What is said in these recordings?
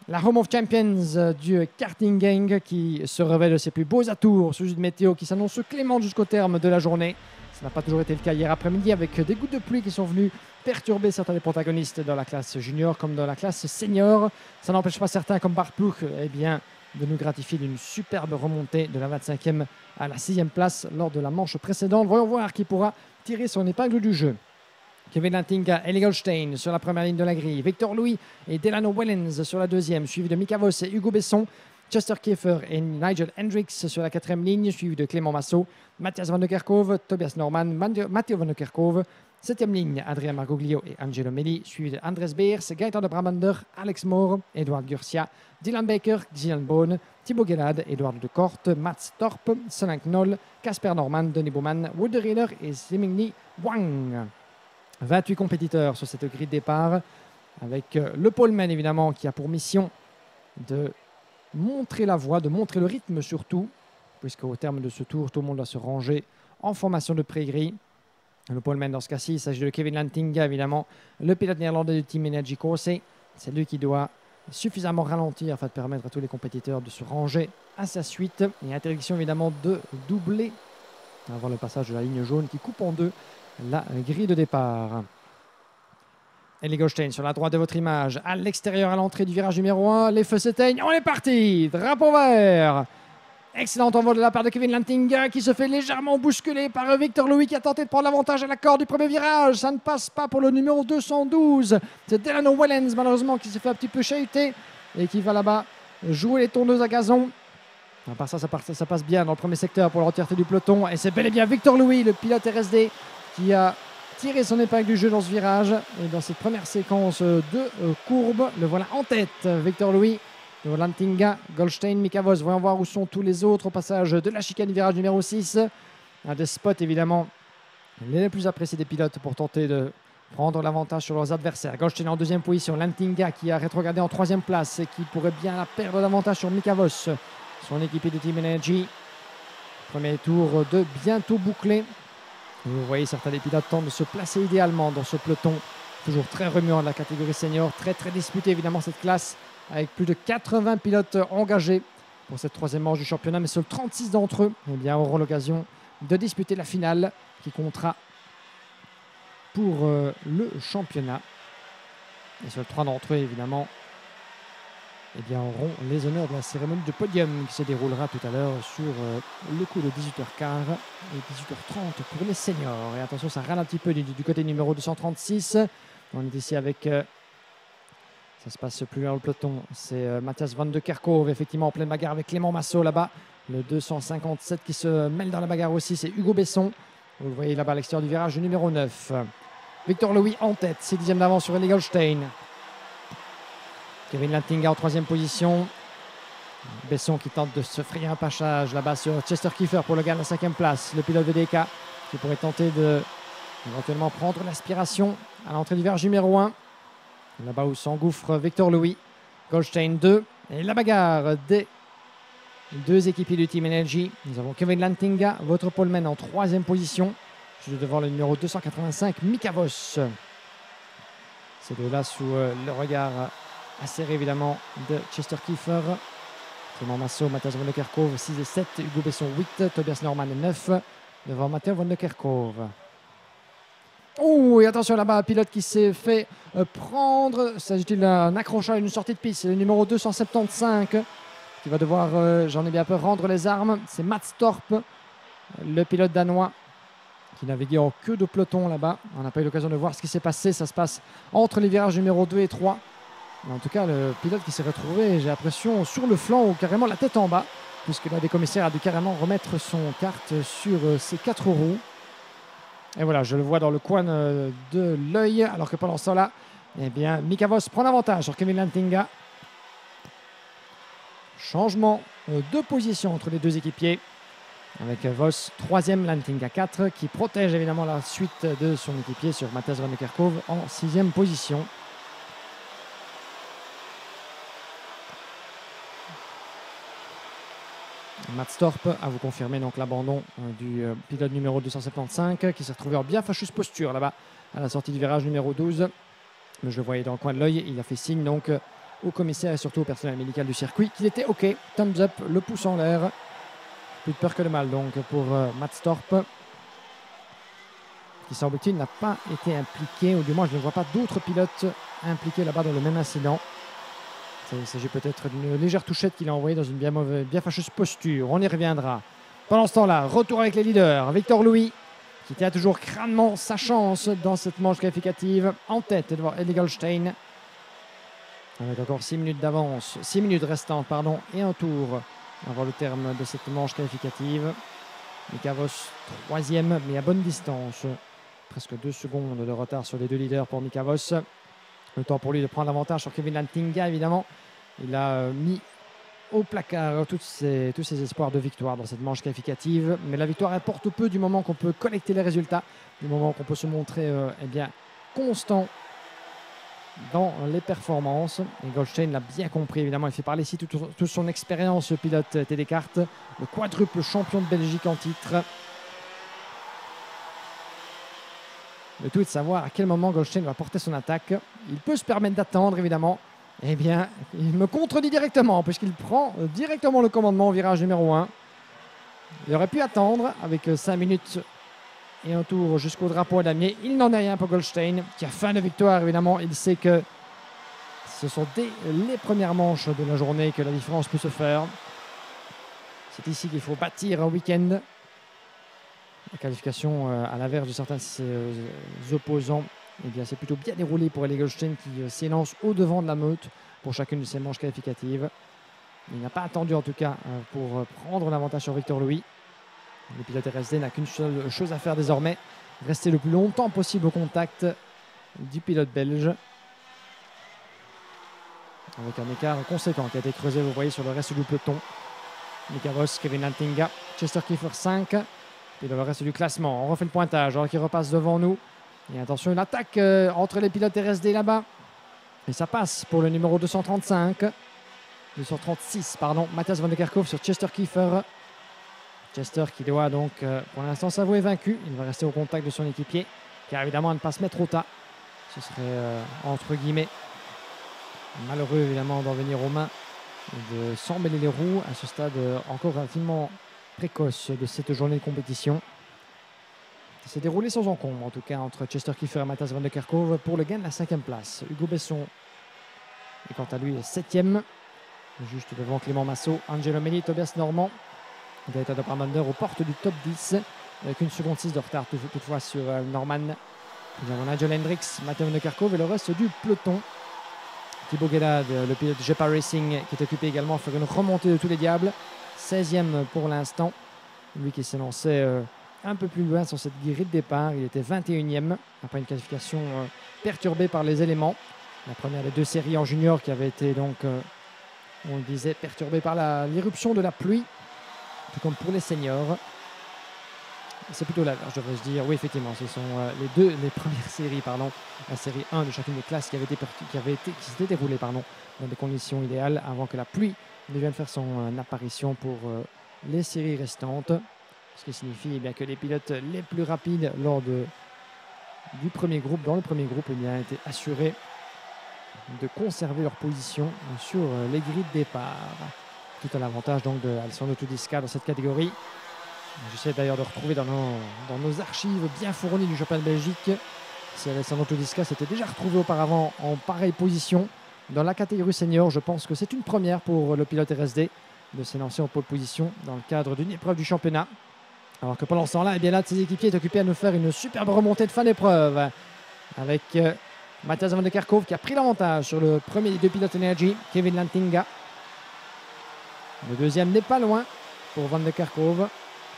La Home of Champions du karting gang qui se révèle de ses plus beaux atours sous une météo qui s'annonce clémente jusqu'au terme de la journée. Ça n'a pas toujours été le cas hier après-midi avec des gouttes de pluie qui sont venues perturber certains des protagonistes dans la classe junior comme dans la classe senior. Ça n'empêche pas certains comme Bart Ploeg de nous gratifier d'une superbe remontée de la 25e à la 6e place lors de la manche précédente. Voyons voir qui pourra tirer son épingle du jeu. Kevin Lantinga, Eli Goldstein sur la première ligne de la grille. Victor Louis et Delano Wellens sur la deuxième, suivi de Mika Voss et Hugo Besson. Chester Kiefer et Nigel Hendricks sur la quatrième ligne, suivi de Clément Massot, Matthias Van de Kerkhove, Tobias Norman, Matteo Van de Kerkhove. Septième ligne, Adrien Margoglio et Angelo Melli, suivi de Andres Beers, Gaëtan de Brabander, Alex Moore, Edouard Gurcia, Dylan Baker, Gillian Bone, Thibaut Guelad, Edouard de Korte, Mats Torp, Solank Knoll, Casper Norman, Denis Bowman, Wood Reader et Zimingni Wang. 28 compétiteurs sur cette grille de départ, avec le poleman évidemment qui a pour mission de montrer la voie, de montrer le rythme surtout, puisqu'au terme de ce tour, tout le monde doit se ranger en formation de pré-grille. Le poleman dans ce cas-ci, il s'agit de Kevin Lantinga évidemment, le pilote néerlandais du Team Energy Corse. C'est lui qui doit suffisamment ralentir afin de permettre à tous les compétiteurs de se ranger à sa suite. Et interdiction évidemment de doubler avant le passage de la ligne jaune qui coupe en deux la grille de départ. Eli Goldstein sur la droite de votre image, à l'extérieur à l'entrée du virage numéro 1. Les feux s'éteignent, on est parti. Drapeau vert. Excellent envol de la part de Kevin Lantinga qui se fait légèrement bousculer par Victor Louis qui a tenté de prendre l'avantage à la corde du premier virage. Ça ne passe pas pour le numéro 212. C'est Delano Wellens malheureusement qui s'est fait un petit peu chahuter et qui va là-bas jouer les tondeuses à gazon. À part ça passe bien dans le premier secteur pour l'entièreté du peloton. Et c'est bel et bien Victor Louis, le pilote RSD, qui a tiré son épingle du jeu dans ce virage. Et dans cette première séquence de courbe, le voilà en tête, Victor Louis. Lantinga, Goldstein, Mika Voss. Voyons voir où sont tous les autres au passage de la chicane du virage numéro 6. Un des spots évidemment les plus appréciés des pilotes pour tenter de prendre l'avantage sur leurs adversaires. Goldstein en deuxième position, Lantinga qui a rétrogradé en troisième place et qui pourrait bien la perdre davantage sur Mika Voss, son équipier de Team Energy. Premier tour de bientôt bouclé. Et vous voyez certains des pilotes tentent de se placer idéalement dans ce peloton, toujours très remuant de la catégorie senior, très disputé évidemment cette classe, avec plus de 80 pilotes engagés pour cette troisième manche du championnat, mais seuls 36 d'entre eux auront l'occasion de disputer la finale qui comptera pour le championnat. Et seuls 3 d'entre eux évidemment auront les honneurs de la cérémonie de podium qui se déroulera tout à l'heure sur le coup de 18h15 et 18h30 pour les seniors. Et attention, ça râle un petit peu du côté numéro 236. On est ici avec... ça se passe plus loin dans le peloton. C'est Matthias Van de Kerkhove, effectivement en pleine bagarre avec Clément Massot là-bas. Le 257 qui se mêle dans la bagarre aussi, c'est Hugo Besson. Vous le voyez là-bas à l'extérieur du virage numéro 9. Victor Louis en tête, 6 dixièmes d'avance sur Eli Goldstein. Kevin Lantinga en troisième position. Besson qui tente de se frayer un passage là-bas sur Chester Kiefer pour le gain de la 5e place. Le pilote de DK qui pourrait tenter de éventuellement prendre l'aspiration à l'entrée du virage numéro 1. Là-bas où s'engouffre Victor Louis. Goldstein 2. Et la bagarre des deux équipiers du Team Energy. Nous avons Kevin Lantinga, votre poleman en troisième position. Juste devant le numéro 285, Mika Voss. Ces deux-là sous le regard acéré évidemment de Chester Kiefer. Clément Massot, Matthias Van de Kerkhove 6 et 7. Hugo Besson 8. Tobias Norman 9. Devant Matteo Van de Kerkhove. Oh, et attention là-bas, un pilote qui s'est fait prendre. S'agit-il d'un accrochage, une sortie de piste? C'est le numéro 275 qui va devoir, j'en ai bien peur, rendre les armes. C'est Mats Torp, le pilote danois, qui naviguait en queue de peloton là-bas. On n'a pas eu l'occasion de voir ce qui s'est passé. Ça se passe entre les virages numéro 2 et 3. Mais en tout cas, le pilote qui s'est retrouvé, j'ai l'impression, sur le flanc ou carrément la tête en bas, puisque l'un des commissaires a dû carrément remettre son kart sur ses 4 roues. Et voilà, je le vois dans le coin de l'œil, alors que pendant ce temps-là, Mika Voss prend l'avantage sur Kevin Lantinga. Changement de position entre les deux équipiers, avec Voss 3e, Lantinga 4, qui protège évidemment la suite de son équipier sur Matthias Van de Kerkhove en 6e position. Mats Torp à vous confirmer donc l'abandon du pilote numéro 275 qui s'est retrouvé en bien fâcheuse posture là-bas à la sortie du virage numéro 12. Mais je le voyais dans le coin de l'œil, il a fait signe donc au commissaire et surtout au personnel médical du circuit qu'il était OK, thumbs up, le pouce en l'air. Plus de peur que de mal donc pour Matt Storp, qui semble-t-il n'a pas été impliqué, ou du moins je ne vois pas d'autres pilotes impliqués là-bas dans le même incident. Il s'agit peut-être d'une légère touchette qu'il a envoyée dans une bien fâcheuse posture. On y reviendra. Pendant ce temps-là, retour avec les leaders. Victor Louis, qui tient toujours crânement sa chance dans cette manche qualificative, en tête devant Eddie Goldstein. Avec encore 6 minutes d'avance, 6 minutes restantes, pardon, et un tour avant le terme de cette manche qualificative. Mika Voss, troisième, mais à bonne distance. Presque 2 secondes de retard sur les deux leaders pour Mika Voss. Le temps pour lui de prendre l'avantage sur Kevin Lantinga, évidemment. Il a mis au placard tous ses espoirs de victoire dans cette manche qualificative. Mais la victoire importe peu du moment qu'on peut collecter les résultats, du moment qu'on peut se montrer constant dans les performances. Et Goldstein l'a bien compris, évidemment. Il fait parler ici toute son expérience, pilote TD Kart, le quadruple champion de Belgique en titre. Le tout est de savoir à quel moment Goldstein va porter son attaque. Il peut se permettre d'attendre, évidemment. Eh bien, il me contredit directement, puisqu'il prend directement le commandement au virage numéro 1. Il aurait pu attendre avec 5 minutes et un tour jusqu'au drapeau à damier. Il n'en est rien pour Goldstein, qui a faim de victoire, évidemment. Il sait que ce sont dès les premières manches de la journée que la différence peut se faire. C'est ici qu'il faut bâtir un week-end. La qualification, à l'inverse de certains opposants, eh bien, c'est plutôt bien déroulé pour Eddie Goldstein qui s'élance au-devant de la meute pour chacune de ses manches qualificatives. Il n'a pas attendu en tout cas pour prendre l'avantage sur Victor Louis. Le pilote RSD n'a qu'une seule chose à faire désormais, rester le plus longtemps possible au contact du pilote belge. Avec un écart conséquent qui a été creusé, vous voyez, sur le reste du peloton. Mika Voss, Kevin Lantinga, Chester Kiefer 5. Et dans le reste du classement, on refait le pointage alors qu'il repasse devant nous. Et attention, une attaque entre les pilotes RSD là-bas. Et ça passe pour le numéro 236, pardon, Matthias Van der Kerkhoff sur Chester Kiefer. Chester qui doit donc pour l'instant s'avouer vaincu. Il va rester au contact de son équipier, car évidemment à ne pas se mettre trop tard. Ce serait entre guillemets malheureux évidemment d'en venir aux mains et de s'emmêler les roues à ce stade encore relativement précoce de cette journée de compétition. Ça s'est déroulé sans encombre en tout cas entre Chester Kiefer et Matthias Van der Kerkhoff pour le gain de la 5e place. Hugo Besson est quant à lui 7e, juste devant Clément Massot, Angelo Melli, Tobias Normand, Gaëtan Doppelmander aux portes du top 10 avec 1 seconde 6 de retard toutefois sur Norman. Nous avons Nigel Hendricks, Matthias Van der Kerkhoff et le reste du peloton. Thibaut Guedad, le pilote de Jepa Racing, qui est occupé également à faire une remontée de tous les diables. 16e pour l'instant. Lui qui s'est lancé un peu plus loin sur cette grille de départ. Il était 21e après une qualification perturbée par les éléments. La première des 2 séries en junior qui avait été donc, on le disait, perturbée par l'irruption de la pluie, tout comme pour les seniors. C'est plutôt l'inverse, je devrais se dire. Oui, effectivement, ce sont les premières séries, la série 1 de chacune des classes qui s'était déroulée dans des conditions idéales avant que la pluie ne vienne faire son apparition pour les séries restantes. Ce qui signifie bien que les pilotes les plus rapides dans le premier groupe, eh bien, étaient assurés de conserver leur position sur les grilles de départ. Tout à l'avantage donc de Alessandro Todisca dans cette catégorie. J'essaie d'ailleurs de retrouver dans nos archives bien fournies du championnat de Belgique si Alessandro Todisca s'était déjà retrouvé auparavant en pareille position dans la catégorie senior. Je pense que c'est une première pour le pilote RSD de s'élancer en pole position dans le cadre d'une épreuve du championnat. Alors que pendant ce temps-là, eh bien, l'un de ses équipiers est occupé à nous faire une superbe remontée de fin d'épreuve avec Matthias Van der Kerkhoff qui a pris l'avantage sur le premier des 2 pilotes Energy, Kevin Lantinga. Le deuxième n'est pas loin pour Van der Kerkhoff.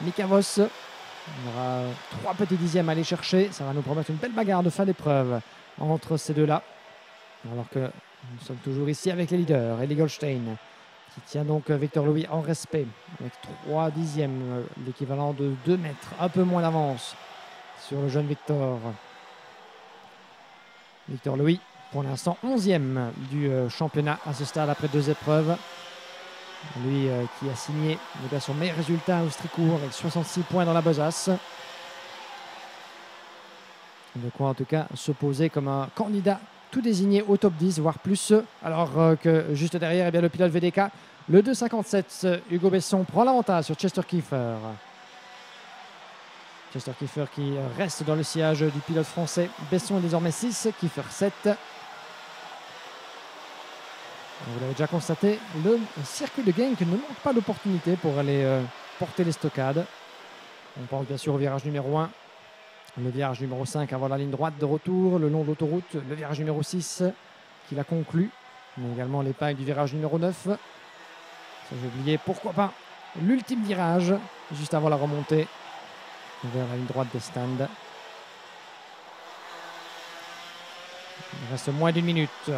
Mika Voss, on aura 3 petits dixièmes à aller chercher. Ça va nous promettre une belle bagarre de fin d'épreuve entre ces deux-là. Alors que nous sommes toujours ici avec les leaders. Eddie Goldstein qui tient donc Victor Louis en respect avec 3 dixièmes, l'équivalent de 2 mètres, un peu moins d'avance sur le jeune Victor. Victor Louis, pour l'instant 11e du championnat à ce stade après 2 épreuves. Lui qui a signé son meilleur résultat au Stricourt avec 66 points dans la besace. De quoi en tout cas se poser comme un candidat tout désigné au top 10, voire plus. Alors que juste derrière, eh bien, le pilote VDK, le 2,57, Hugo Besson prend l'avantage sur Chester Kiefer. Chester Kiefer qui reste dans le sillage du pilote français. Besson est désormais 6, Kiefer 7. Vous l'avez déjà constaté, le circuit de Genk ne manque pas d'opportunité pour aller porter les stockades. On pense bien sûr au virage numéro 1, le virage numéro 5 avant la ligne droite de retour, le long de l'autoroute, le virage numéro 6 qui l'a conclu, mais également l'épingle du virage numéro 9. Ça j'ai oublié, pourquoi pas l'ultime virage juste avant la remontée vers la ligne droite des stands. Il reste moins d'une minute.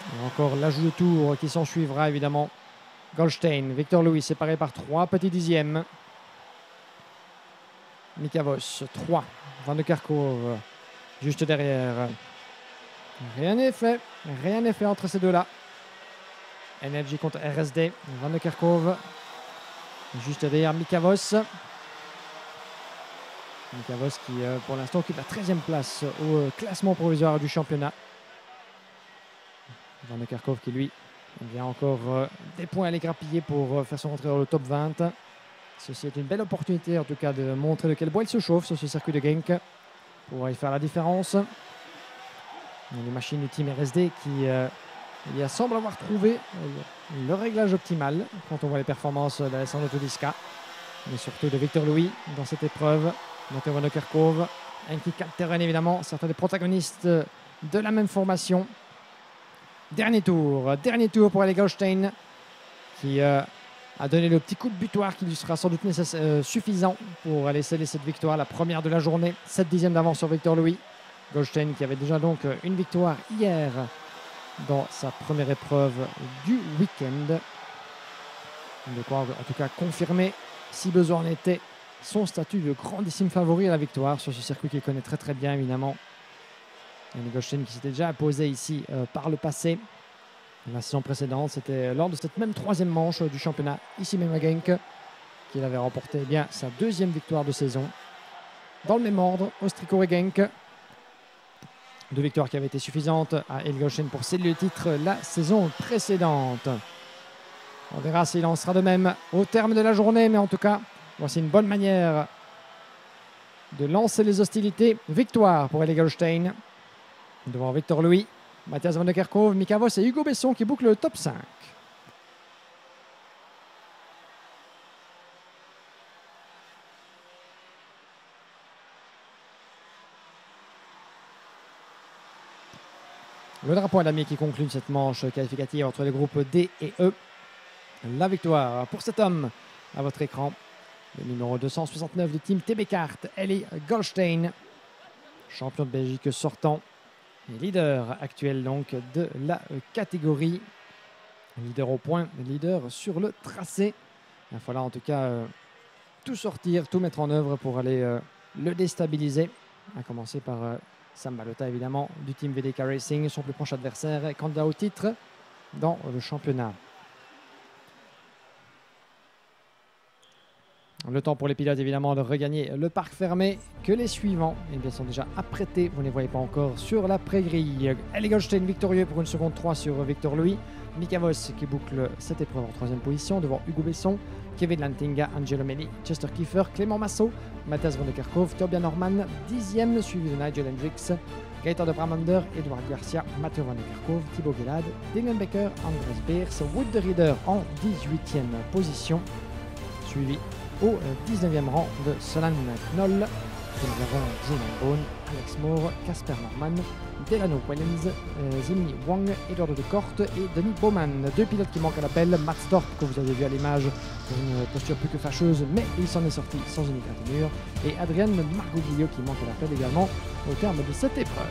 Et encore l'ajout de tour qui s'en suivra évidemment. Goldstein, Victor Louis séparé par 3 petits dixièmes. Mika Voss, 3. Van de Kerkhove juste derrière. Rien n'est fait entre ces deux-là. Energy contre RSD. Van de Kerkhove juste derrière Mika Voss. Mika Voss qui pour l'instant occupe la 13e place au classement provisoire du championnat. Van de Kerkhove qui lui a encore des points à les grappiller pour faire son entrée dans le top 20. Ceci est une belle opportunité en tout cas de montrer de quel bois il se chauffe sur ce circuit de Genk pour y faire la différence. Les machines du team RSD qui semble avoir trouvé le réglage optimal quand on voit les performances d'Alessandro Todiska, mais surtout de Victor Louis dans cette épreuve. Matteo Van de Kerkhove, Enki Kalteren évidemment, certains des protagonistes de la même formation. Dernier tour pour Ali Goldstein qui a donné le petit coup de butoir qui lui sera sans doute suffisant pour aller sceller cette victoire, la première de la journée, 7 dixièmes d'avance sur Victor Louis. Goldstein qui avait déjà donc une victoire hier dans sa première épreuve du week-end. De quoi en tout cas confirmer, si besoin en était, son statut de grandissime favori à la victoire sur ce circuit qu'il connaît très très bien évidemment. Ali Goldstein qui s'était déjà imposé ici par le passé. La saison précédente, c'était lors de cette même 3e manche du championnat, ici même à Genk, qu'il avait remporté bien sa 2e victoire de saison. Dans le même ordre, Ostrico et Genk. 2 victoires qui avaient été suffisantes à Ali Goldstein pour sceller le titre la saison précédente. On verra s'il en sera de même au terme de la journée, mais en tout cas, voici une bonne manière de lancer les hostilités. Victoire pour Ali Goldstein devant Victor Louis, Matthias Van de Kerkhove, Mika Voss et Hugo Besson qui bouclent le top 5. Le drapeau à damier qui conclut cette manche qualificative entre les groupes D et E. La victoire pour cet homme à votre écran, le numéro 269 du team TB Kart, Ali Goldstein, champion de Belgique sortant. Leader actuel donc de la catégorie, leader au point, leader sur le tracé. Il va falloir en tout cas tout sortir, tout mettre en œuvre pour aller le déstabiliser, à commencer par Sam Balota évidemment du team VDK Racing, son plus proche adversaire et candidat au titre dans le championnat. Le temps pour les pilotes évidemment de regagner le parc fermé, que les suivants sont déjà apprêtés, vous ne les voyez pas encore sur la pré-grille. Ali Goldstein victorieux pour une seconde 3 sur Victor Louis. Mika Voss qui boucle cette épreuve en 3e position devant Hugo Besson, Kevin Lantinga, Angelo Melli, Chester Kiefer, Clément Massot, Matthias Van de Kerkhove, Tobias Norman 10e, suivi de Nigel Hendricks, Gaëtan de Bramander, Edouard Garcia, Matteo Van de Kerkhove, Thibaut Guelad, Dylan Becker, Andres Beers, Wood de Rieder en 18e position, suivi au 19e rang de Solan Knoll. Nous avons Zimon Bone, Alex Moore, Casper Norman, Delano Wellens, Zimni Wang, Eduardo de Korte et Denis Bowman. 2 pilotes qui manquent à l'appel. Mats Dorp, que vous avez vu à l'image, une posture plus que fâcheuse, mais il s'en est sorti sans une égratignure. Et Adrian Margoglio qui manque à l'appel également au terme de cette épreuve.